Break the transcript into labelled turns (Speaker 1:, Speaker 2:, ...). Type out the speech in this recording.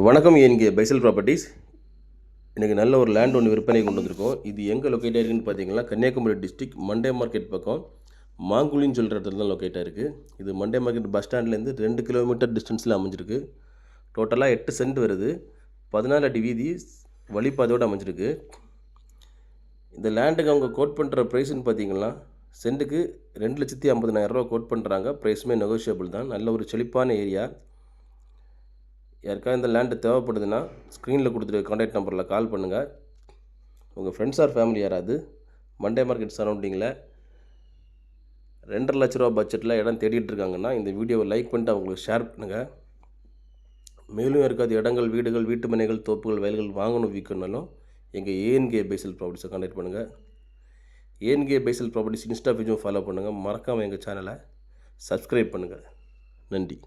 Speaker 1: வணக்கம். என்கே பைசல் ப்ராப்பர்ட்டிஸ். எனக்கு நல்ல ஒரு லேண்ட் ஒன்று விற்பனை கொண்டு வந்திருக்கோம். இது எங்கே லொக்கேட் ஆகிருக்குன்னு பார்த்தீங்கன்னா, கன்னியாகுமரி டிஸ்ட்ரிக்ட் மண்டே மார்க்கெட் பக்கம் மாங்குழின்னு சொல்கிற இடத்துல தான் லொக்கேட் ஆகிருக்கு. இது மண்டே மார்க்கெட் பஸ் ஸ்டாண்ட்லேருந்து 2 கிலோமீட்டர் டிஸ்டன்ஸில் அமைஞ்சிருக்கு. டோட்டலாக 8 சென்ட் வருது. 14 அடி வீதி வழிபாதையோடு அமைஞ்சிருக்கு. இந்த லேண்டுக்கு அவங்க கோட் பண்ணுற ப்ரைஸ்ன்னு பார்த்தீங்கன்னா, சென்ட்டுக்கு 2,50,000 ரூபா கோட் பண்ணுறாங்க. ப்ரைஸுமே நெகோஷியபிள் தான். நல்ல ஒரு செழிப்பான ஏரியா. யாருக்காவது இந்த லேண்டு தேவைப்படுதுன்னா ஸ்க்ரீனில் கொடுத்துருக்க கான்டாக்ட் நம்பரில் கால் பண்ணுங்கள். உங்கள் ஃப்ரெண்ட்ஸ் ஆர் ஃபேமிலி யாராவது மண்டே மார்க்கெட் சரௌண்டிங்கில் 2.5 லட்ச ரூபா பட்ஜெட்டில் இடம் தேடிட்டு இருக்காங்கன்னா இந்த வீடியோவை லைக் பண்ணிட்டு அவங்களுக்கு ஷேர் பண்ணுங்கள். மேலும் யாருக்காவது இடங்கள், வீடுகள், வீட்டு மனைகள், தோப்புகள், வயல்கள் வாங்கணும் விற்கணும்னாலும் எங்கள் ஏஎன்கே பைசல் ப்ராப்பர்ட்டிஸை கான்டாக்ட் பண்ணுங்கள். ஏஎன்கே பைசல் ப்ராப்பர்ட்டிஸ் இன்ஸ்டா பேஜும் ஃபாலோ பண்ணுங்கள். மறக்காமல் எங்கள் சேனலை சப்ஸ்கிரைப் பண்ணுங்கள். நன்றி.